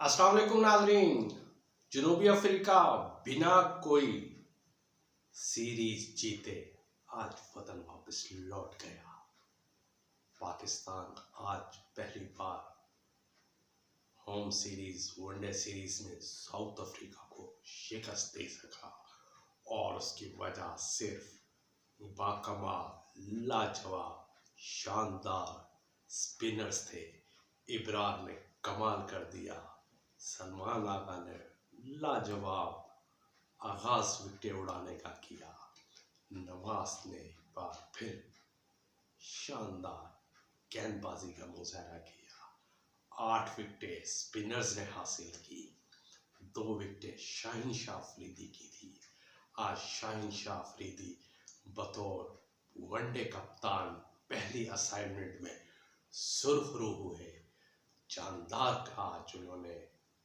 अस्सलाम वालेकुम नाजरीन। जनूबी अफ्रीका बिना कोई सीरीज जीते आज वतन वापस लौट गया। पाकिस्तान आज पहली बार होम सीरीज वनडे सीरीज में साउथ अफ्रीका को शिकस्त दे सका और उसकी वजह सिर्फ बाकमाल लाजवाब शानदार स्पिनर्स थे। इब्रार ने कमाल कर दिया, सलमान आगा ने लाजवाब आगाज विकेट उड़ाने का किया, नवाज ने एक बार फिर शानदार गेंदबाजी का मुजाहरा किया। 8 विकेटें स्पिनर्स ने हासिल की, 2 विकेटें शाहीन शाह अफरीदी की थी। आज शाहीन शाह अफरीदी बतौर वनडे कप्तान पहली असाइनमेंट में सुरखरू हुए। जानदार का आज उन्होंने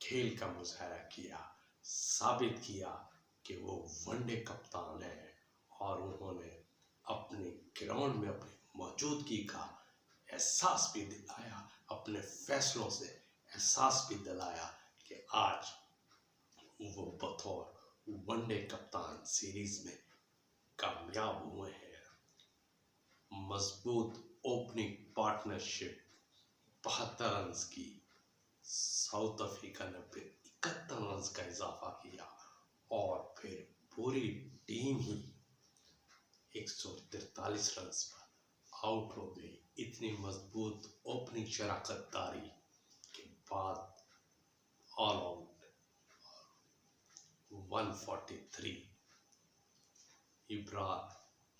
खेल का मुजाहरा किया, साबित किया कि वो वनडे कप्तान है और उन्होंने अपने ग्राउंड में अपनी मौजूदगी का एहसास भी दिलाया, अपने फैसलों से एहसास भी दिलाया कि आज वो बतौर वनडे कप्तान सीरीज में कामयाब हुए हैं। मजबूत ओपनिंग पार्टनरशिप 72 रन की, साउथ अफ्रीका ने फिर 71 रन का इजाफा किया और फिर पूरी टीम ही 143 रन पर आउट हो गई। इतनी मजबूत ओपनिंग शराकतदारी के बाद ऑल आउट 143। इब्रार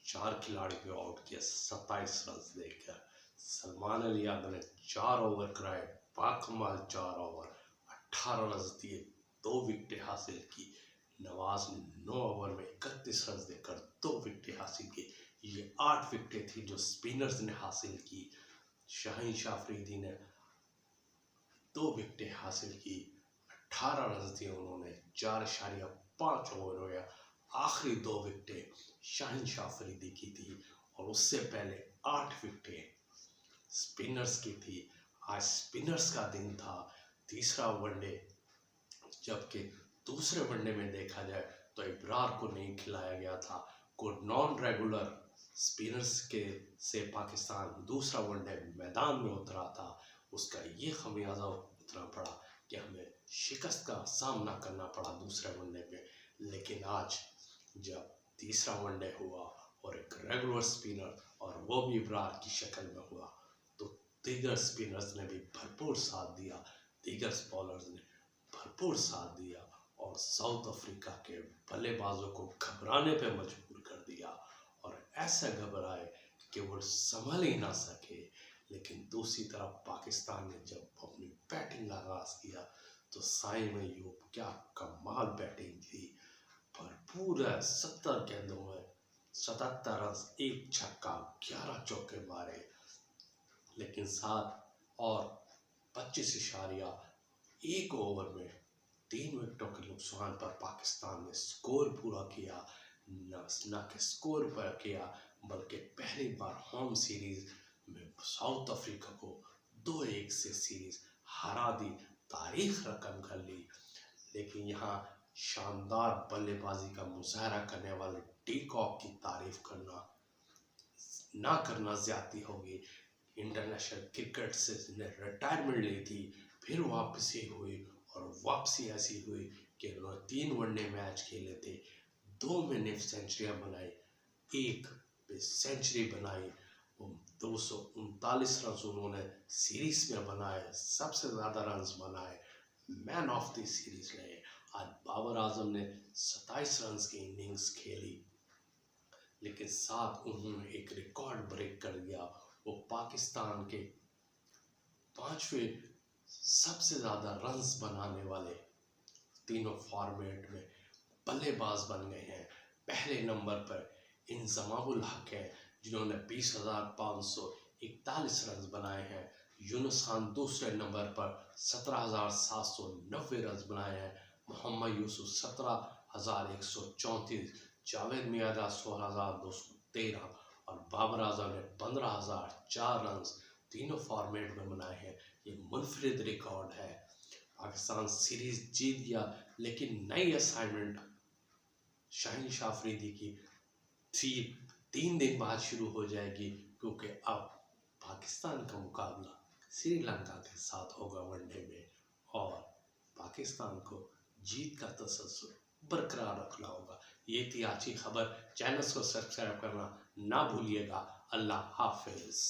4 खिलाड़ी को आउट किया 27 रन देकर। सलमान अली यादव ने 4 ओवर कराए, बाकमाल 4 ओवर 18 रन दिए, 2 विकेटें हासिल की। नवाज ने 9 ओवर में 31 रन देकर 2 विकेटें हासिल की। ये 8 विकेटें थी जो स्पिनर्स ने हासिल की। शाहीन शाह अफरीदी ने 2 विकेटें हासिल की, 18 रन दिए उन्होंने, 4.5 ओवर हो गया। आखिरी 2 विकेटें शाहीन शाह अफरीदी की थी और उससे पहले 8 विकेटें स्पिनर्स की थी। आज स्पिनर्स का दिन था, तीसरा वनडे, जबकि दूसरे वनडे में देखा जाए तो इब्रार को नहीं खिलाया गया था। को नॉन रेगुलर स्पिनर्स के से पाकिस्तान दूसरा वनडे मैदान में उतरा था। उसका ये खमियाजा उतरा पड़ा कि हमें शिकस्त का सामना करना पड़ा दूसरे वनडे में। लेकिन आज जब तीसरा वनडे हुआ और एक रेगुलर स्पिनर और वो भी इब्रार की शक्ल में हुआ तो दीगर स्पिनर्स ने भी भरपूर साथ दिया, दीगर बॉलर्स ने भरपूर साथ दिया और साउथ अफ्रीका के बल्लेबाजों को घबराने पे मजबूर कर दिया और ऐसा घबराए कि वो संभल ही ना सके। लेकिन दूसरी तरफ पाकिस्तान ने जब अपनी बैटिंग आगाज किया तो साइम अयूब क्या कमाल बैटिंग थी। भरपूर 70 गेंदों में 77 रन, 1 छक्का, 11 चौके मारे। लेकिन 7 और 25.1 ओवर में 3 विकेटों के नुकसान पर पाकिस्तान ने स्कोर पूरा किया। न कि स्कोर पर किया बल्कि पहली बार होम सीरीज में साउथ अफ्रीका को 2-1 से सीरीज हरा दी, तारीख रकम कर ली। लेकिन यहाँ शानदार बल्लेबाजी का मुजाहरा करने वाले डी कॉक की तारीफ ना करना ज्यादती होगी। इंटरनेशनल क्रिकेट से ने रिटायरमेंट ली थी, फिर वापसी हुई और वापसी ऐसी हुई कि उन्होंने 3 वनडे मैच खेले थे, 2 में सेंचुरियां बनाई, 1 पे सेंचुरी बनाई। 239 रन उन्होंने सीरीज में बनाए, सबसे ज्यादा रन बनाए, मैन ऑफ द सीरीज रहे। आज बाबर आजम ने 27 रन की इनिंग्स खेली, लेकिन साथ उन्होंने एक रिकॉर्ड ब्रेक कर दिया। वो पाकिस्तान के 5वें सबसे ज्यादा रन्स बनाने वाले तीनों फॉर्मेट में बल्लेबाज बन गए हैं। पहले नंबर पर इंजमामुल हक है जिन्होंने 20,541 रन बनाए हैं। यूनुस खान दूसरे नंबर पर 17,790 रन बनाए हैं। मोहम्मद यूसुफ 17,134, जावेद मियाँदाद 16,213 और बाबर आजम ने 15,004 रन तीनों फॉर्मेट में बनाए हैं। ये मुनफरिद रिकॉर्ड है। पाकिस्तान सीरीज जीत गया, लेकिन नई असाइनमेंट शाहीन शाह अफरीदी की 3 दिन बाद शुरू हो जाएगी, क्योंकि अब पाकिस्तान का मुकाबला श्रीलंका के साथ होगा वनडे में, और पाकिस्तान को जीत का तसल्सल बरकरार रखना होगा। ये थी आज की खबर। चैनल को सब्सक्राइब करना ना भूलिएगा। अल्लाह हाफिज।